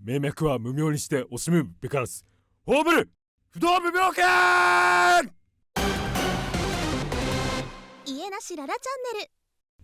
名脈は無名にして惜しむべからず。葬る不動無病剣。家なしララチャンネル。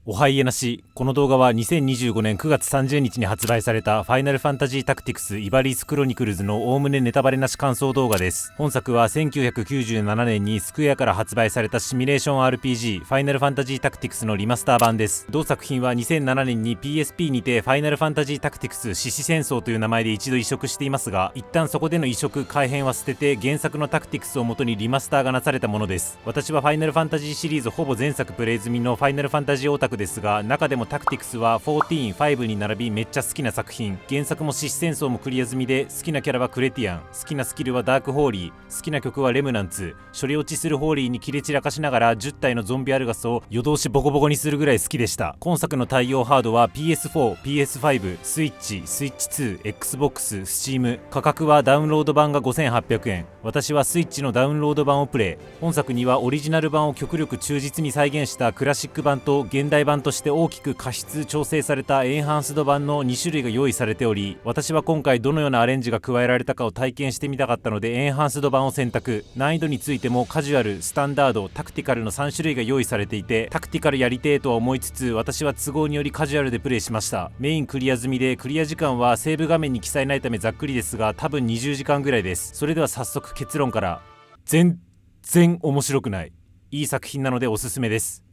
おはいえなし。この動画は2025年9月30日に発売されたファイナルファンタジータクティクスイバリースクロニクルズのおおむねネタバレなし感想動画です。本作は1997年にスクエアから発売されたシミュレーション RPG ファイナルファンタジータクティクスのリマスター版です。同作品は2007年に PSP にてファイナルファンタジータクティクス獅子戦争という名前で一度移植していますが、一旦そこでの移植改変は捨てて原作のタクティクスを元にリマスターがなされたものです。私はファイナルファンタジーシリーズほぼ前作プレイ済みのファイナルファンタジーオタクですが、中でもタクティクスは14、5に並びめっちゃ好きな作品。原作も獅子戦争もクリア済みで、好きなキャラはクレティアン、好きなスキルはダークホーリー、好きな曲はレムナンツ。処理落ちするホーリーに切れ散らかしながら10体のゾンビアルガスを夜通しボコボコにするぐらい好きでした。今作の対応ハードは PS4、PS5、スイッチ、スイッチ2、Xbox、Steam。価格はダウンロード版が5800円。私はスイッチのダウンロード版をプレイ。本作にはオリジナル版を極力忠実に再現したクラシック版と現代版として大きく加筆調整されたエンハンスド版の2種類が用意されており、私は今回どのようなアレンジが加えられたかを体験してみたかったのでエンハンスド版を選択。難易度についてもカジュアル、スタンダード、タクティカルの3種類が用意されていて、タクティカルやりてえとは思いつつ、私は都合によりカジュアルでプレイしました。メインクリア済みで、クリア時間はセーブ画面に記載ないためざっくりですが多分20時間ぐらいです。それでは早速結論から。全然面白くない。いい作品なのでおすすめです。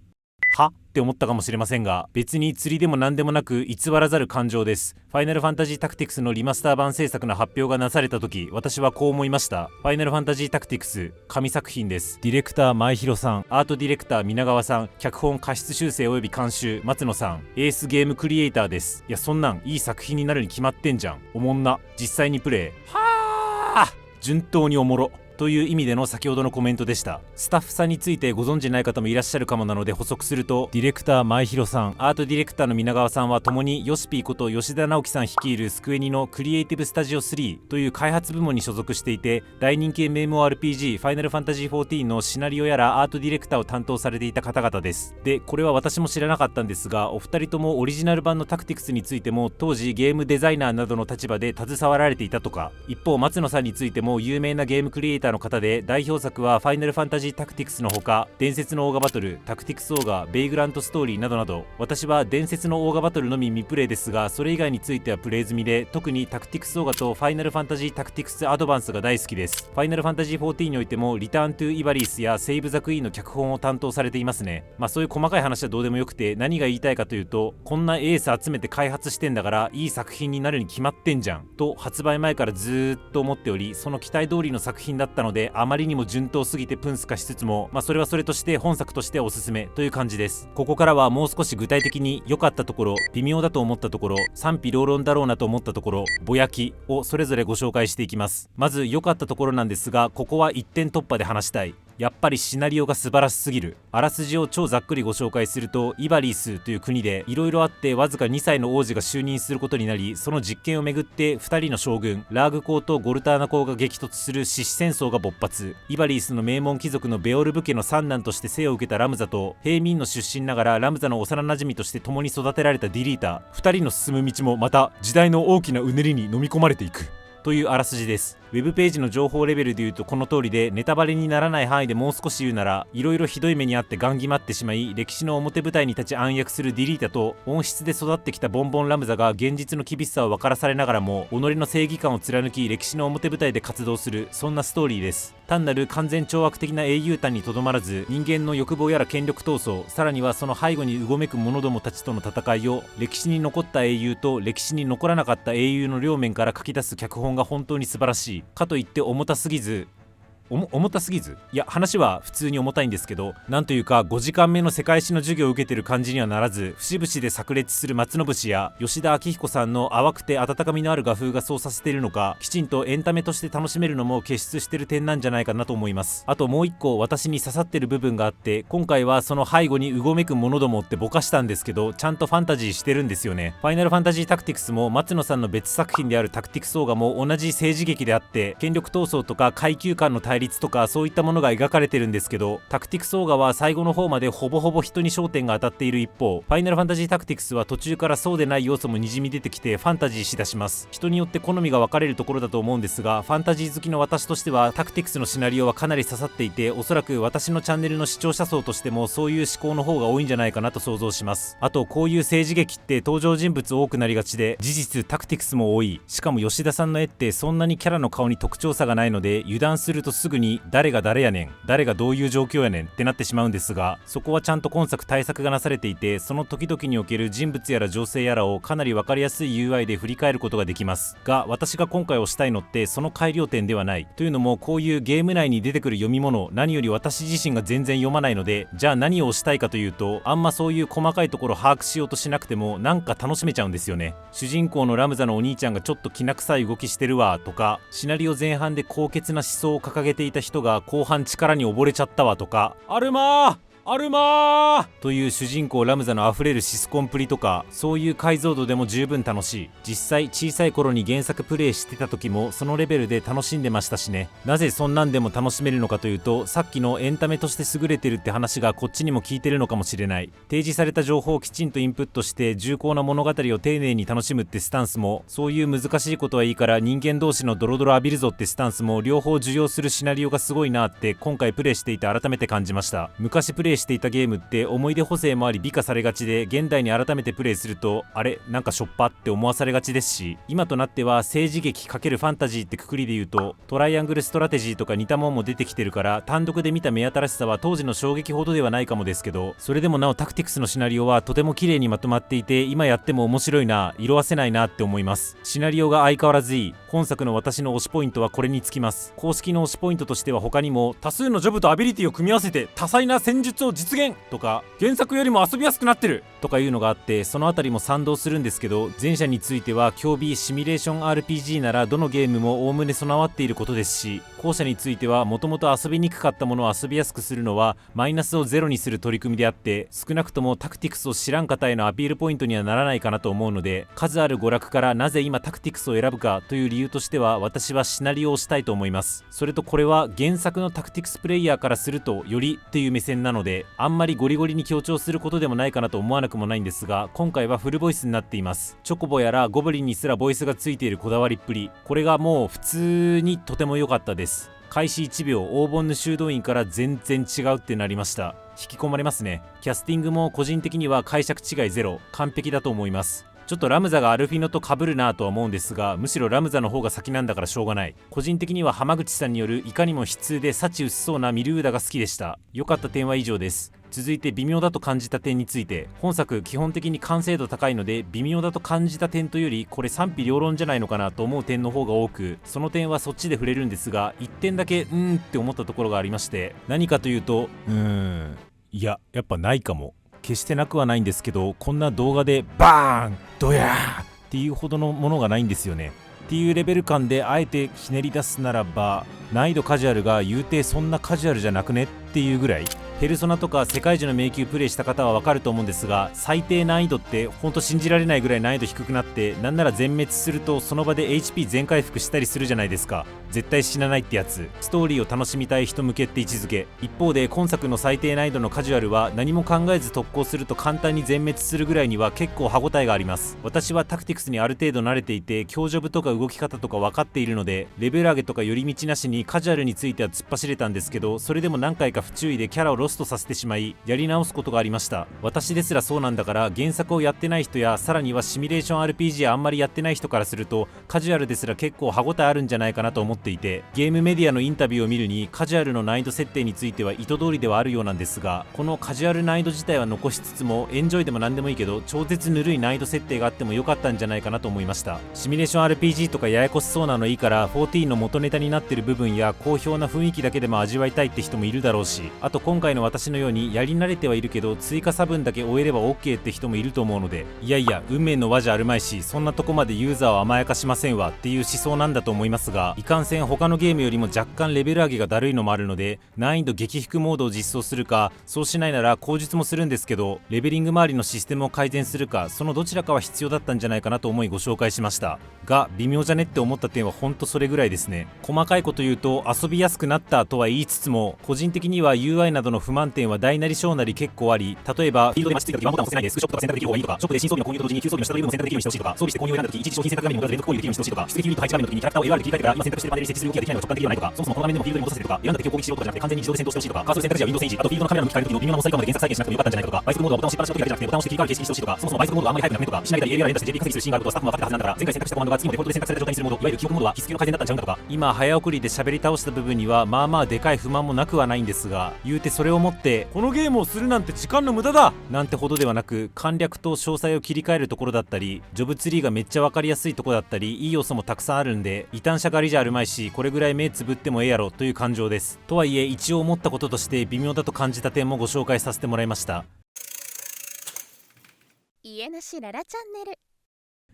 はって思ったかもしれませんが、別に釣りでも何でもなく偽らざる感情です。ファイナルファンタジータクティクスのリマスター版制作の発表がなされた時、私はこう思いました。ファイナルファンタジータクティクス神作品です。ディレクター前広さん、アートディレクター皆川さん、脚本過失修正および監修松野さん、エースゲームクリエイターです。いや、そんなんいい作品になるに決まってんじゃん。おもんな。実際にプレイはあ、順当におもろという意味での先ほどのコメントでした。スタッフさんについてご存じない方もいらっしゃるかもなので補足すると、ディレクター前広さん、アートディレクターの皆川さんは共にヨシピーこと吉田直樹さん率いるスクエニのクリエイティブスタジオ3という開発部門に所属していて、大人気 MMORPG ファイナルファンタジー14のシナリオやらアートディレクターを担当されていた方々です。で、これは私も知らなかったんですが、お二人ともオリジナル版のタクティクスについても当時ゲームデザイナーなどの立場で携わられていたとか、一方松野さんについても有名なゲームクリエイターの方で、代表作はファイナルファンタジータクティクスのほか、伝説のオーガバトル、タクティクスオーガ、ベイグラントストーリーなどなど、私は伝説のオーガバトルのみ未プレイですが、それ以外についてはプレイ済みで、特にタクティクスオーガとファイナルファンタジータクティクスアドバンスが大好きです。ファイナルファンタジー14においてもリターントゥイバリースやセイブザクイーンの脚本を担当されていますね。そういう細かい話はどうでもよくて、何が言いたいかというと、こんなエース集めて開発してんだからいい作品になるに決まってんじゃんと発売前からずーっと思っており、その期待通りの作品だったので、あまりにも順当すぎてプンスカしつつも、それはそれとして本作としておすすめという感じです。ここからはもう少し具体的に良かったところ、微妙だと思ったところ、賛否両論だろうなと思ったところ、ぼやきをそれぞれご紹介していきます。まず良かったところなんですが、ここは一点突破で話したい。やっぱりシナリオが素晴らしすぎる。あらすじを超ざっくりご紹介すると、イバリースという国でいろいろあってわずか2歳の王子が就任することになり、その実権をめぐって2人の将軍ラーグ公とゴルターナ公が激突する獅子戦争が勃発。イバリースの名門貴族のベオルブ家の三男として生を受けたラムザと、平民の出身ながらラムザの幼馴染として共に育てられたディリータ、2人の進む道もまた時代の大きなうねりに飲み込まれていくというあらすじです。ウェブページの情報レベルで言うとこの通りで、ネタバレにならない範囲でもう少し言うなら、いろいろひどい目にあってガン決まってしまい、歴史の表舞台に立ち暗躍するディリータと、温室で育ってきたボンボンラムザが現実の厳しさを分からされながらも己の正義感を貫き歴史の表舞台で活動する、そんなストーリーです。単なる完全懲悪的な英雄譚にとどまらず、人間の欲望やら権力闘争、さらにはその背後にうごめく者どもたちとの戦いを、歴史に残った英雄と歴史に残らなかった英雄の両面から書き出す脚本が本当に素晴らしい。かといって重たすぎず、いや話は普通に重たいんですけど、なんというか5時間目の世界史の授業を受けてる感じにはならず、節々で炸裂する松信氏や吉田明彦さんの淡くて温かみのある画風がそうさせているのか、きちんとエンタメとして楽しめるのも傑出してる点なんじゃないかなと思います。あともう一個私に刺さってる部分があって、今回はその背後にうごめく者どもってぼかしたんですけど、ちゃんとファンタジーしてるんですよね。ファイナルファンタジータクティクスも松野さんの別作品であるタクティクスオーガも同じ政治劇であって、権力闘争とか階級間の対対立とかそういったものが描かれてるんですけど、タクティクスオーガは最後の方までほぼほぼ人に焦点が当たっている一方、ファイナルファンタジータクティクスは途中からそうでない要素もにじみ出てきてファンタジーしだします。人によって好みが分かれるところだと思うんですが、ファンタジー好きの私としてはタクティクスのシナリオはかなり刺さっていて、おそらく私のチャンネルの視聴者層としてもそういう思考の方が多いんじゃないかなと想像します。あとこういう政治劇って登場人物多くなりがちで、事実タクティクスも多い。しかも吉田さんの絵ってそんなにキャラの顔に特徴差がないので、油断するとすぐに誰が誰やねん、誰がどういう状況やねんってなってしまうんですが、そこはちゃんと今作対策がなされていて、その時々における人物やら情勢やらをかなり分かりやすい UI で振り返ることができますが、私が今回推したいのってその改良点ではない。というのも、こういうゲーム内に出てくる読み物、何より私自身が全然読まないので、じゃあ何を推したいかというと、あんまそういう細かいところ把握しようとしなくてもなんか楽しめちゃうんですよね。主人公のラムザのお兄ちゃんがちょっときな臭い動きしてるわとか、シナリオ前半で高潔な思想を掲げていた人が後半力に溺れちゃったわとか、アルマーアルマーという主人公ラムザのあふれるシスコンプリとか、そういう解像度でも十分楽しい。実際小さい頃に原作プレイしてた時もそのレベルで楽しんでましたしね。なぜそんなんでも楽しめるのかというと、さっきのエンタメとして優れてるって話がこっちにも効いてるのかもしれない。提示された情報をきちんとインプットして重厚な物語を丁寧に楽しむってスタンスも、そういう難しいことはいいから人間同士のドロドロ浴びるぞってスタンスも両方受容するシナリオがすごいなって今回プレイしていて改めて感じました。昔プレイしていたゲームって思い出補正もあり美化されがちで、現代に改めてプレイするとあれなんかしょっぱって思わされがちですし、今となっては政治劇×ファンタジーってくくりで言うとトライアングルストラテジーとか似たもんも出てきてるから、単独で見た目新しさは当時の衝撃ほどではないかもですけど、それでもなおタクティクスのシナリオはとても綺麗にまとまっていて、今やっても面白いな、色あせないなって思います。シナリオが相変わらずいい。本作の私の推しポイントはこれにつきます。公式の推しポイントとしては他にも、多数のジョブとアビリティを組み合わせて多彩な戦術を実現とか、原作よりも遊びやすくなってるとかいうのがあって、そのあたりも賛同するんですけど、前者については競技シミュレーション RPG ならどのゲームもおおむね備わっていることですし、後者についてはもともと遊びにくかったものを遊びやすくするのはマイナスをゼロにする取り組みであって、少なくともタクティクスを知らん方へのアピールポイントにはならないかなと思うので、数ある娯楽からなぜ今タクティクスを選ぶかという理由としては、私はシナリオをしたいと思います。それとこれは原作のタクティクスプレイヤーからするとよりっていう目線なので、あんまりゴリゴリに強調することでもないかなと思わなくもないんですが、今回はフルボイスになっています。チョコボやらゴブリンにすらボイスがついているこだわりっぷり、これがもう普通にとても良かったです。開始1秒黄金の修道院から全然違うってなりました。引き込まれますね。キャスティングも個人的には解釈違いゼロ、完璧だと思います。ちょっとラムザがアルフィノと被るなとは思うんですが、むしろラムザの方が先なんだからしょうがない。個人的には浜口さんによるいかにも悲痛で幸薄そうなミルーダが好きでした。良かった点は以上です。続いて微妙だと感じた点について、本作基本的に完成度高いので、微妙だと感じた点というよりこれ賛否両論じゃないのかなと思う点の方が多く、その点はそっちで触れるんですが、1点だけって思ったところがありまして、何かというといややっぱないかも。決してなくはないんですけど、こんな動画でバーンドヤーっていうほどのものがないんですよね。っていうレベル感であえてひねり出すならば、難易度カジュアルが言うてそんなカジュアルじゃなくねっていうぐらい。ペルソナとか世界中の迷宮プレイした方はわかると思うんですが、最低難易度ってほんと信じられないぐらい難易度低くなって、なんなら全滅するとその場で HP 全回復したりするじゃないですか。絶対死なないってやつ。ストーリーを楽しみたい人向けって位置づけ。一方で今作の最低難易度のカジュアルは何も考えず特攻すると簡単に全滅するぐらいには結構歯応えがあります。私はタクティクスにある程度慣れていて、強ジョブとか動き方とか分かっているので、レベル上げとか寄り道なしにカジュアルについては突っ走れたんですけど、それでも何回か不注意でキャラをロストさせてしまい、やり直すことがありました。私ですらそうなんだから、原作をやってない人やさらにはシミュレーション RPG あんまりやってない人からすると、カジュアルですら結構歯応えあるんじゃないかなと思っていて、ゲームメディアのインタビューを見るにカジュアルの難易度設定については意図通りではあるようなんですが、このカジュアル難易度自体は残しつつも、エンジョイでも何でもいいけど超絶ぬるい難易度設定があっても良かったんじゃないかなと思いました。シミュレーション RPG とかややこしそうなのいいから、14の元ネタになってる部分や好評な雰囲気だけでも味わいたいって人もいるだろうし、あと今回のの私のようにやり慣れてはいるけど追加差分だけ終えれば OK って人もいると思うので、いやいや運命の輪じゃあるまいし、そんなとこまでユーザーを甘やかしませんわっていう思想なんだと思いますが、いかんせん他のゲームよりも若干レベル上げがだるいのもあるので、難易度激低モードを実装するか、そうしないなら口述もするんですけど、レベリング周りのシステムを改善するか、そのどちらかは必要だったんじゃないかなと思いご紹介しましたが、微妙じゃねって思った点はほんとそれぐらいですね。細かいこと言うと遊びやすくなったとは言いつつも、個人的には UI などの不満点は大なり小なり結構あり、例えばフィールドで待ちついた時ワンボタンを押せないでスクショットとか選択できる方がいいとか、ショップで新装備の購入と同時に旧装備の下取り分を選択できるようにしてほしいとか、装備して購入を選んだ時一時商品選択画面に戻らず連続購入できるようにしてほしいとか、出撃ユニット配置画面の時にキャラクターを LR で切り替えてから今選択しているパネルに設置する動きができないのは直感的ではないとか、そもそもこの画面でもフィールドに戻させるとか、選んだ敵を攻撃しようとかじゃなくて完全に自動で戦闘してほしいとか、カーソル選択時はウィンドウ戦時、あとフィールドのカメラの機械の時の微妙なモザイカまで原作再現しなくてもよかったんじゃないかとか、バイスクモードはボタンを押しっぱなしの時だけじゃなくてボタンを押して切り替わる形式にしてほしいとか、そもそもバイスクモードはあんまり早くなくねとか、しないで ALR 連打して JP 稼ぎするシーンがあることはスタッフも分かってたはずなんだから、前回選択したコマンドが次もデフォルトで選択された状態にするモード、いわゆる記憶モードは必須級の改善だったんちゃうんだとか、今早送りで喋り倒した部分にはまあまあでかい不満もなくはないんですが、言うてそれをもってこのゲームをするなんて時間の無駄だなんてほどではなく、簡略と詳細を切り替えるところだったり、ジョブツリーがめっちゃ分かりやすいところだったり、いい要素もたくさんあるんで、異端者狩りじゃあるまいし、これぐらい目つぶってもええやろという感情です。とはいえ一応思ったこととして微妙だと感じた点もご紹介させてもらいました。家なしララチャンネル。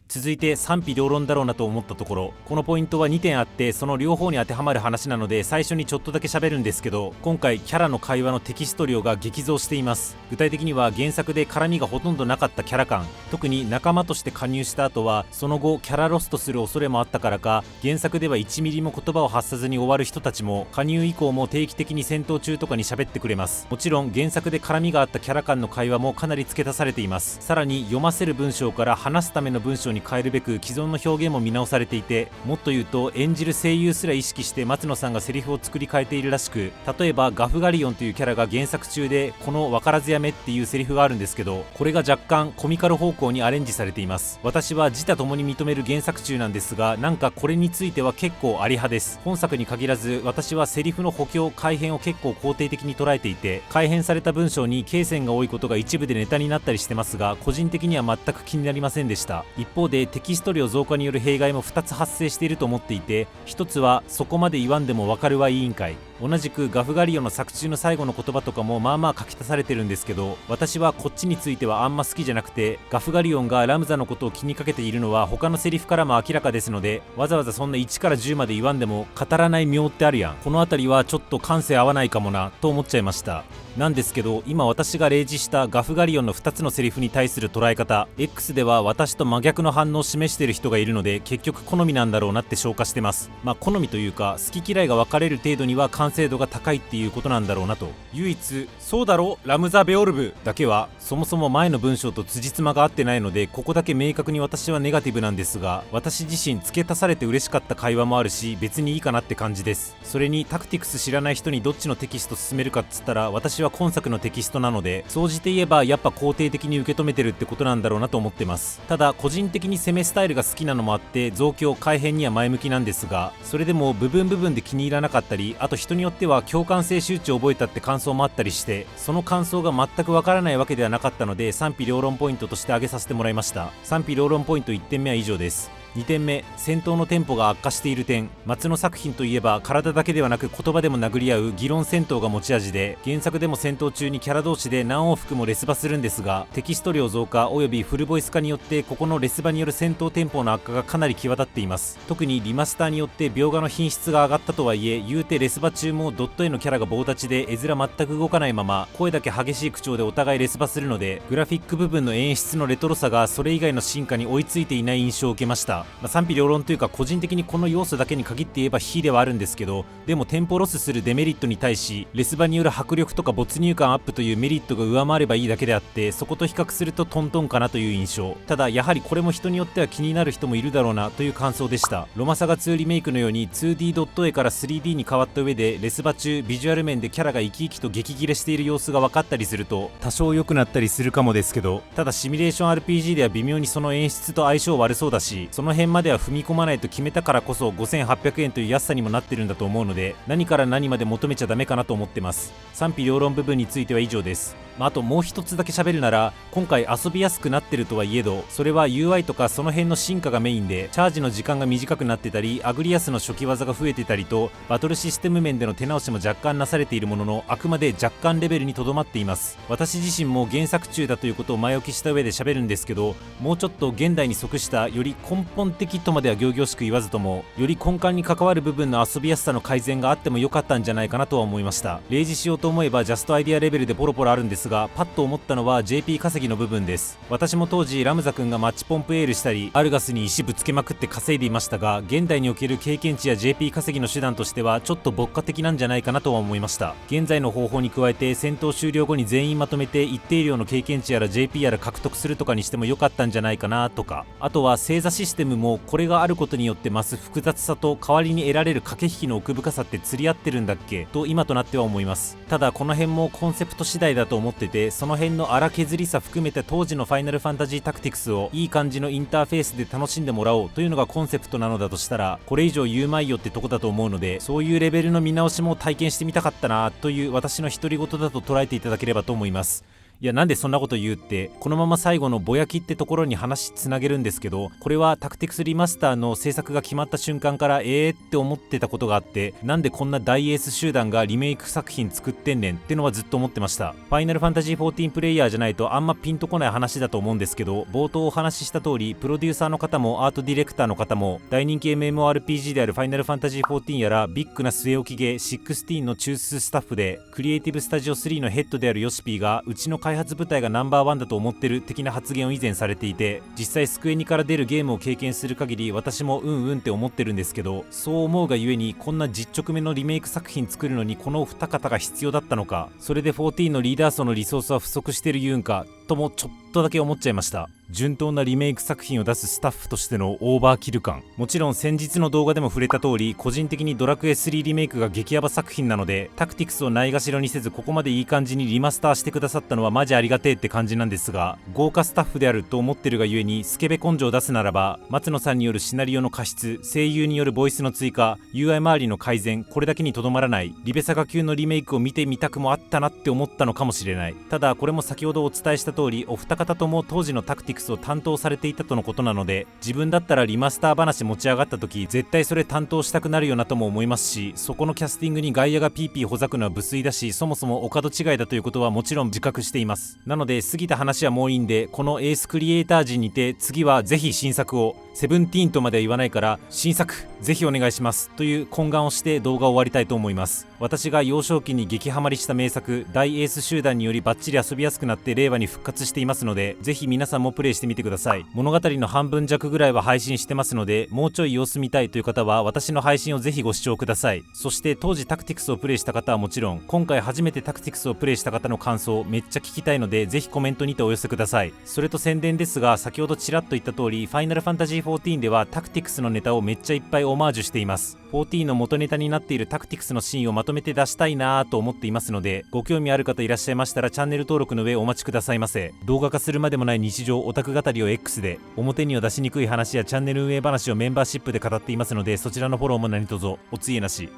続いて賛否両論だろうなと思ったところ、このポイントは2点あって、その両方に当てはまる話なので最初にちょっとだけ喋るんですけど、今回キャラの会話のテキスト量が激増しています。具体的には原作で絡みがほとんどなかったキャラ感、特に仲間として加入した後はその後キャラロストする恐れもあったからか、原作では1ミリも言葉を発さずに終わる人たちも加入以降も定期的に戦闘中とかに喋ってくれます。もちろん原作で絡みがあったキャラ間の会話もかなり付け足されています。さらに読ませる文章から話すための文章に変えるべく既存の表現も見直されていて、もっと言うと演じる声優すら意識して松野さんがセリフを作り変えているらしく、例えばガフガリオンというキャラが原作中でこの分からずやめっていうセリフがあるんですけど、これが若干コミカル方向にアレンジされています。私は自他ともに認める原作中なんですが、なんかこれについては結構あり派です。本作に限らず私はセリフの補強改変を結構肯定的に捉えていて、改変された文章に罫線が多いことが一部でネタになったりしてますが、個人的には全く気になりませんでした。一方でテキスト量増加による弊害も2つ発生していると思っていて、1つはそこまで言わんでもわかるわ委員会、同じくガフガリオンの作中の最後の言葉とかもまあまあ書き足されてるんですけど、私はこっちについてはあんま好きじゃなくて、ガフガリオンがラムザのことを気にかけているのは他のセリフからも明らかですので、わざわざそんな1から10まで言わんでも語らない妙ってあるやん。この辺りはちょっと感性合わないかもなと思っちゃいました。なんですけど、今私が例示したガフガリオンの2つのセリフに対する捉え方、 X では私と真逆の反応を示している人がいるので、結局好みなんだろうなって消化してます。まあ好みというか好き嫌いが分かれる程度には完成度が高いっていうことなんだろうなと。唯一そうだろラムザ・ベオルブだけはそもそも前の文章と辻褄が合ってないので、ここだけ明確に私はネガティブなんですが、私自身付け足されて嬉しかった会話もあるし、別にいいかなって感じです。それにタクティクス知らない人にどっちのテキスト進めるかっつったら、私は今作のテキストなので、総じて言えばやっぱ肯定的に受け止めてるってことなんだろうなと思ってます。ただ個人的に攻めスタイルが好きなのもあって増強改変には前向きなんですが、それでも部分で気に入らなかったり、あと人によっては共感性周知を覚えたって感想もあったりして、その感想が全くわからないわけではなかったので、賛否両論ポイントとして挙げさせてもらいました。賛否両論ポイント1点目は以上です。2点目、戦闘のテンポが悪化している点。松野作品といえば体だけではなく言葉でも殴り合う議論戦闘が持ち味で、原作でも戦闘中にキャラ同士で何往復もレスバするんですが、テキスト量増加およびフルボイス化によってここのレスバによる戦闘テンポの悪化がかなり際立っています。特にリマスターによって描画の品質が上がったとはいえ、言うてレスバ中もドット絵のキャラが棒立ちで絵面全く動かないまま声だけ激しい口調でお互いレスバするので、グラフィック部分の演出のレトロさがそれ以外の進化に追いついていない印象を受けました。賛否両論というか、個人的にこの要素だけに限って言えば非ではあるんですけど、でもテンポロスするデメリットに対しレスバによる迫力とか没入感アップというメリットが上回ればいいだけであって、そこと比較するとトントンかなという印象。ただやはりこれも人によっては気になる人もいるだろうなという感想でした。ロマサガ2リメイクのように 2D ドット絵から 3D に変わった上で、レスバ中ビジュアル面でキャラが生き生きと激切れしている様子が分かったりすると多少良くなったりするかもですけど、ただシミュレーション RPG では微妙にその演出と相性悪そうだし、その辺までは踏み込まないと決めたからこそ5800円という安さにもなってるんだと思うので、何から何まで求めちゃダメかなと思ってます。賛否両論部分については以上です。あともう一つだけ喋るなら、今回遊びやすくなってるとはいえど、それは UI とかその辺の進化がメインで、チャージの時間が短くなってたり、アグリアスの初期技が増えてたりと、バトルシステム面での手直しも若干なされているものの、あくまで若干レベルにとどまっています。私自身も原作中だということを前置きした上で喋るんですけど、もうちょっと現代に即したより根本的とまでは仰々しく言わずとも、より根幹に関わる部分の遊びやすさの改善があってもよかったんじゃないかなとは思いました。例示しようと思えばジャストアイディアレベルでポロポロあるんですが、パッと思ったのは JP 稼ぎの部分です。私も当時ラムザ君がマッチポンプエールしたり、アルガスに石ぶつけまくって稼いでいましたが、現代における経験値や JP 稼ぎの手段としてはちょっと牧歌的なんじゃないかなとは思いました。現在の方法に加えて戦闘終了後に全員まとめて一定量の経験値やら JP やら獲得するとかにしてもよかったんじゃないかなとか、あとは星座システムもこれがあることによって増す複雑さと代わりに得られる駆け引きの奥深さって釣り合ってるんだっけと今となっては思います。ただこの辺もコンセプト次第だと思ってて、その辺の荒削りさ含めて当時のファイナルファンタジータクティクスをいい感じのインターフェースで楽しんでもらおうというのがコンセプトなのだとしたら、これ以上言うまいよってとこだと思うので、そういうレベルの見直しも体験してみたかったなという私の独り言だと捉えていただければと思います。いや、なんでそんなこと言うって、このまま最後のぼやきってところに話つなげるんですけど、これはタクティクスリマスターの制作が決まった瞬間からって思ってたことがあって、なんでこんな大エース集団がリメイク作品作ってんねんってのはずっと思ってました。ファイナルファンタジー14プレイヤーじゃないとあんまピンとこない話だと思うんですけど、冒頭お話しした通り、プロデューサーの方もアートディレクターの方も大人気 MMORPG であるファイナルファンタジー14やら、ビッグな据え置きゲー16の中枢スタッフで、クリエイティブスタジオ3のヘッドであるヨシピーが、うちの開発部隊がナンバーワンだと思ってる的な発言を以前されていて、実際スクエニから出るゲームを経験する限り私もうんって思ってるんですけど、そう思うがゆえにこんな実直めのリメイク作品作るのにこのお二方が必要だったのか、それで14のリーダー層のリソースは不足してる言うんかともちょっとだけ思っちゃいました。順当なリメイク作品を出すスタッフとしてのオーバーキル感、もちろん先日の動画でも触れた通り、個人的にドラクエ3リメイクが激ヤバ作品なので、タクティクスをないがしろにせずここまでいい感じにリマスターしてくださったのはマジありがてえって感じなんですが、豪華スタッフであると思ってるがゆえにスケベ根性を出すならば、松野さんによるシナリオの加筆、声優によるボイスの追加、 UI 周りの改善、これだけにとどまらない、リベサガ級のリメイクを見てみたくもあったなって思ったのかもしれない。ただこれも先ほどお伝えした通り、お二方とも当時のタクティクスを担当されていたとのことなので、自分だったらリマスター話持ち上がった時絶対それ担当したくなるよなとも思いますし、そこのキャスティングに外野がピーピーほざくのは無粋だし、そもそもお門違いだということはもちろん自覚しています。なので過ぎた話はもういいんで、このエースクリエイター陣にて次はぜひ新作を、セブンティーンとまでは言わないから新作ぜひお願いしますという懇願をして動画を終わりたいと思います。私が幼少期に激ハマりした名作大エース集団によりバッチリ遊びやすくなって令和に復活していますので、ぜひ皆さんもプレイしてみてください。物語の半分弱ぐらいは配信してますので、もうちょい様子見たいという方は私の配信をぜひご視聴ください。そして当時タクティクスをプレイした方はもちろん、今回初めてタクティクスをプレイした方の感想めっちゃ聞きたいので、ぜひコメントにてお寄せください。それと宣伝ですが、先ほどちらっと言った通り、ファイナルファンタジー14ではタクティクスのネタをめっちゃいっぱいオマージュしています。14の元ネタになっているタクティクスのシーンをまとめて出したいなぁと思っていますので、ご興味ある方いらっしゃいましたらチャンネル登録の上お待ちくださいませ。動画化するまでもない日常オタク語りを X で、表には出しにくい話やチャンネル運営話をメンバーシップで語っていますので、そちらのフォローも何卒おついえなし。